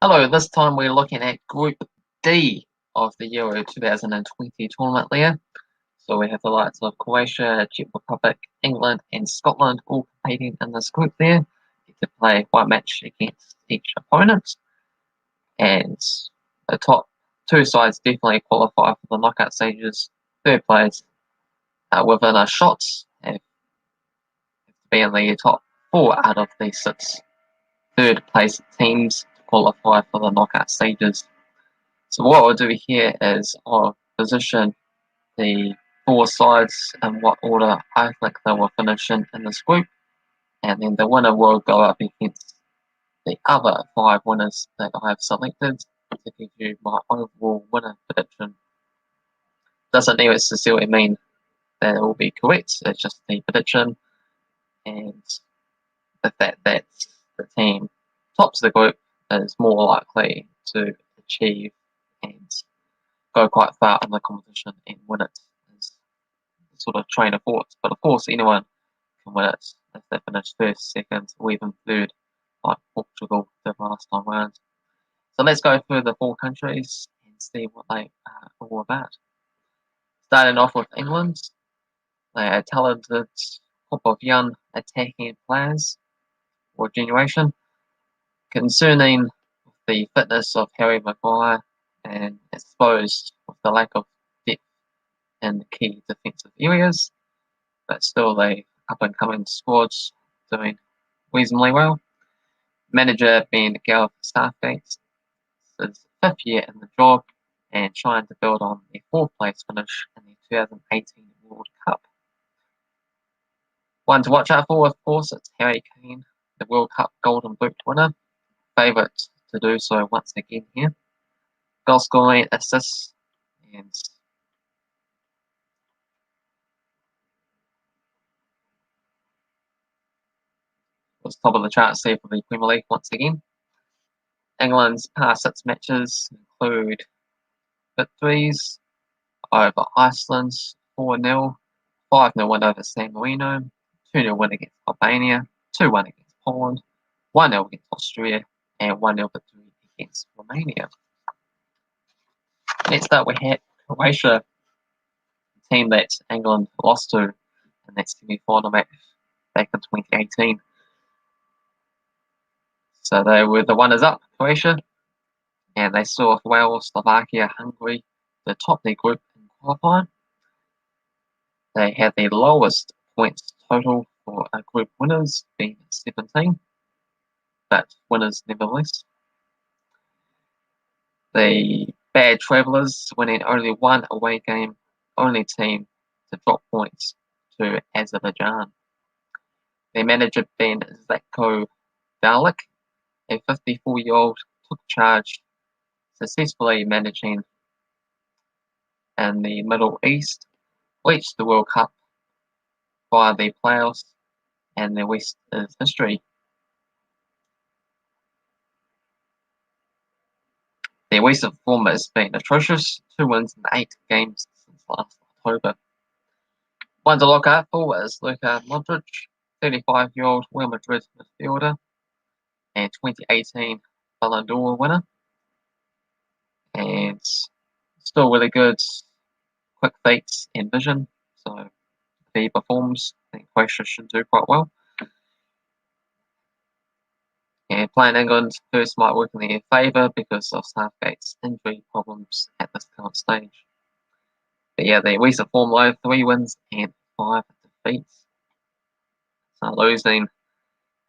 Hello, this time we're looking at Group D of the Euro 2020 tournament layer. So we have the likes of Croatia, Czech Republic, England, and Scotland all competing in this group there. Get to play one match against each opponent. And the top two sides definitely qualify for the knockout stages. Third place within a shot have to be in the top four out of the six third place teams to qualify for the knockout stages. So what I'll do here is I'll position the four sides in what order I think they will finish in this group, and then the winner will go up against the other five winners that I have selected to give you my overall winner prediction. Doesn't necessarily mean that it will be correct, it's just the prediction, and the fact that the team tops the group is more likely to achieve and go quite far in the competition and win it is the sort of train of thought. But of course, anyone can win it if they finish first, second, or even third, like Portugal did last time round. So let's go through the four countries and see what they are all about. Starting off with England, they are a talented group of young attacking players or generation. Concerning the fitness of Harry Maguire and exposed with the lack of depth in the key defensive areas, but still the up-and-coming squad's doing reasonably well. Manager being Gareth Southgate, his fifth year in the job and trying to build on the fourth place finish in the 2018 World Cup. One to watch out for, of course, it's Harry Kane, the World Cup Golden Boot winner, favourite to do so once again here. Goal scoring, assists, and was top of the charts there for the Premier League once again. England's past six matches include victories over Iceland 4-0, 5-0 win over San Marino, 2-0 win against Albania, 2-1 against Poland, 1-0 against Austria, and 1-0 victory against Romania. Next up, we had Croatia, a team that England lost to in that semi-final match back in 2018. So they were the runners-up, Croatia, and they saw Wales, Slovakia, Hungary to top their group in qualifying. They had the lowest points total for group winners, being 17, but winners nevertheless. The bad travellers winning only one away game, only team to drop points to Azerbaijan. Their manager being Zlatko Dalic, a 54-year-old, took charge, successfully managing in the Middle East, reached the World Cup via the playoffs, and the rest is history. Their recent form has been atrocious, 2 wins in 8 games since last October. One to look out for is Luka Modric, 35-year-old Real Madrid midfielder and 2018 Ballon d'Or winner. And still really good, quick feet and vision. So if he performs, I think Croatia should do quite well. And playing England first might work in their favour because of Southgate's injury problems at this current stage. But yeah, their recent form low, 3 wins and 5 defeats. So losing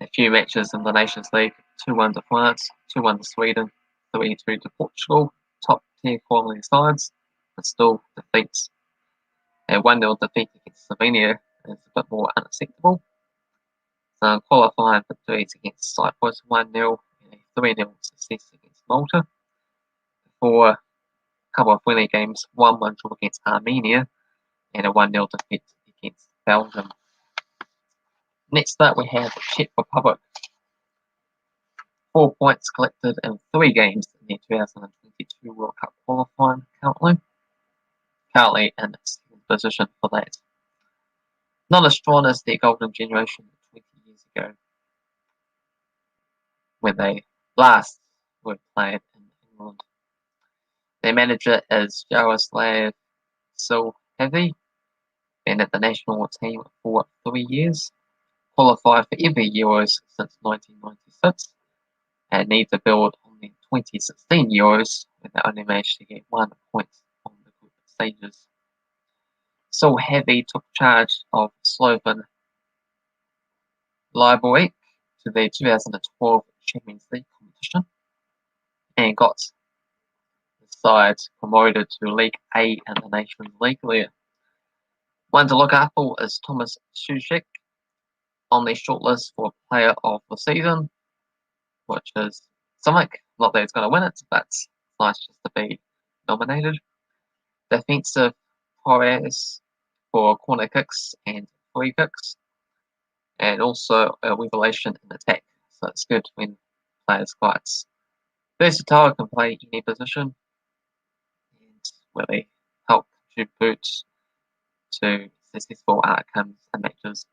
a few matches in the Nations League, 2-1 to France, 2-1 to Sweden, 3-2 to Portugal, top tier quality sides, but still defeats. A 1-0 defeat against Slovenia is a bit more unacceptable. So qualifying victories against Cyprus 1-0 and a 3-0 success against Malta. Before a couple of friendly games, 1-1 draw against Armenia and a 1-0 defeat against Belgium. Next up, we have the Czech Republic. 4 points collected in 3 games in the 2022 World Cup qualifying currently in second position for that. Not as strong as their golden generation 20 years ago, when they last were played in England. Their manager is Jaroslav Silhevi, been at the national team for 3 years, qualified for every Euros since 1996, and need to build on the 2016 Euros, when they only managed to get 1 point on the group stages. Silhevi took charge of Slovan Liberec to the 2012 Champions League competition and got the side promoted to League A in the Nations League there. One to look out for is Thomas Suchek on the shortlist for Player of the Season, which is something. Not that he's going to win it, but it's nice just to be nominated. Defensive prowess for corner kicks and free kicks, and also a revelation in attack. So it's good when players quite versatile, can play any position, and really help contribute to successful outcomes and matches.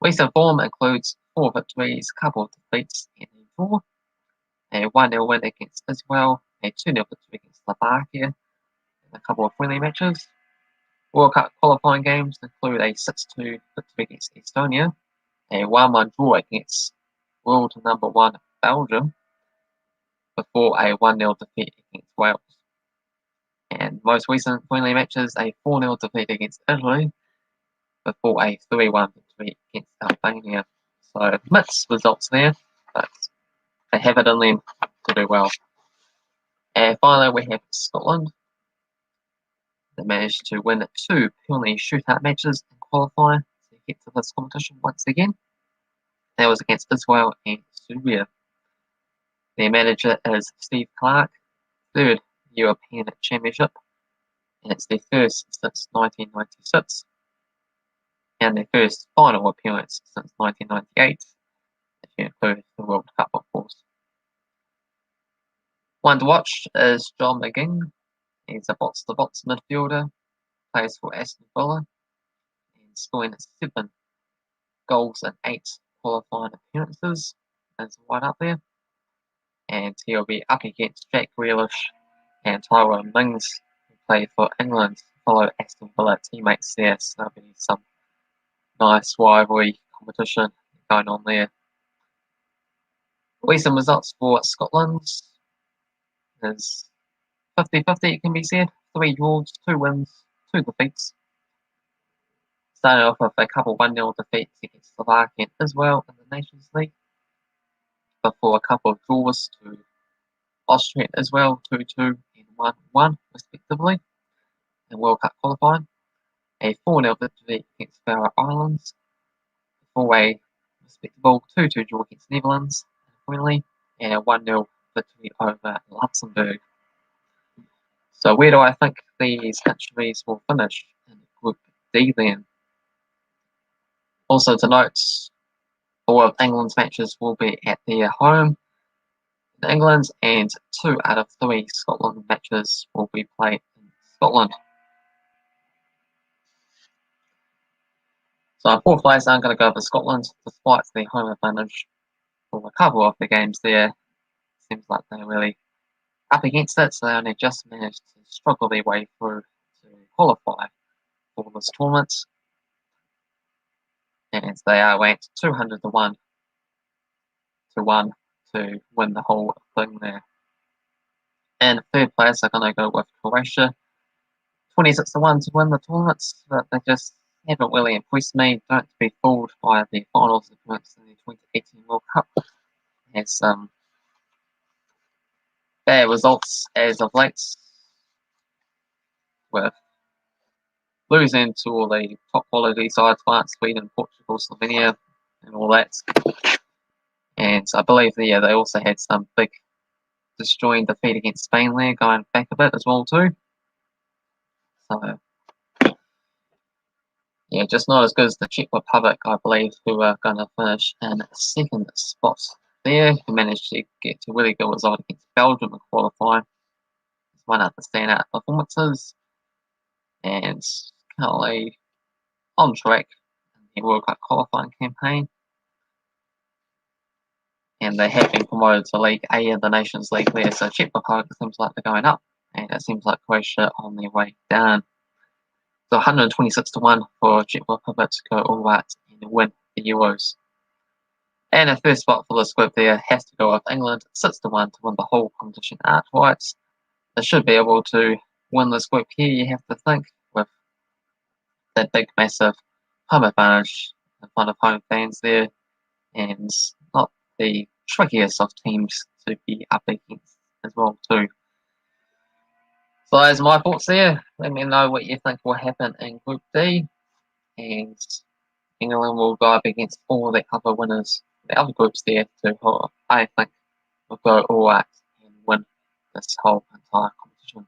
Recent form includes 4 victories, a couple of defeats, and a draw. A 1-0 win against Israel, a 2-0 victory against Slovakia, and a couple of friendly matches. World Cup qualifying games include a 6-2 victory against Estonia, a 1-1 draw against world number 1 Belgium, before a 1-0 defeat against Wales. And most recent friendly matches, a 4-0 defeat against Italy, before a 3-1 victory against Albania. So mixed results there, but they have it in them to do well. And finally, we have Scotland. They managed to win 2 penalty shootout matches and qualify to get to this competition once again. That was against Israel and Serbia. Their manager is Steve Clark, 3rd European Championship, and it's their first since 1996, and their first final appearance since 1998, if you include the World Cup, of course. One to watch is John McGinn. He's a box-to-box midfielder, plays for Aston Villa, and scoring 7 goals in 8 qualifying appearances. Is right up there. And he'll be up against Jack Grealish and Tyrone Mings, who play for England, fellow Aston Villa teammates there. So there'll be some nice rivalry competition going on there. Recent results for Scotland is 50-50, it can be said. 3 draws, 2 wins, 2 defeats. Starting off with a couple 1-0 defeats against Slovakia as well in the Nations League, before a couple of draws to Austria as well, 2-2 and 1-1 respectively in World Cup qualifying. A 4-0 victory against Faroe Islands, before a respectable 2-2 draw against Netherlands friendly, and a 1-0 victory over Luxembourg. So where do I think these countries will finish in Group D then? Also to note, all of England's matches will be at their home in England, and 2 out of 3 Scotland matches will be played in Scotland. So in 4th place, I'm going to go for Scotland, despite the home advantage for a couple of the games there. Seems like they're really up against it, so they only just managed to struggle their way through to qualify for this tournament. And they are ranked 200 to 1 to win the whole thing there. And 3rd place, I'm going to go with Croatia, 26 to 1 to win the tournaments, but they just haven't really impressed me. Don't be fooled by the finals appearance in the 2018 World Cup. Has some bad results as of late, with losing to all the top quality sides, France, Sweden, Portugal, Slovenia, and all that. And I believe they also had some big destroying defeat against Spain there, going back a bit as well too. So yeah, just not as good as the Czech Republic, I believe, who are going to finish in 2nd spot there, who managed to get a really good result against Belgium in qualifying. It's one of the standout performances, and currently on track in the World Cup qualifying campaign. and they have been promoted to League A in the Nations League there, so Czech Republic seems like they're going up, and it seems like Croatia on their way down. So 126 to 1 for Czech Republic to go all right and win the Euros. And the first spot for this group there has to go with England, 6 to 1 to win the whole competition outright. They should be able to win this group here, you have to think, with that big, massive home advantage in front of home fans there, and not the trickiest of teams to be up against as well too. So those are my thoughts there. Let me know what you think will happen in Group D, and England will go up against all the other winners, the other groups there, to who I think will go all right and win this whole entire competition.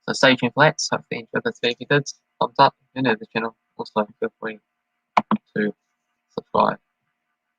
So stay tuned for that. So if you enjoyed this video, if you did, thumbs up. If you're new to the channel, also feel free to subscribe.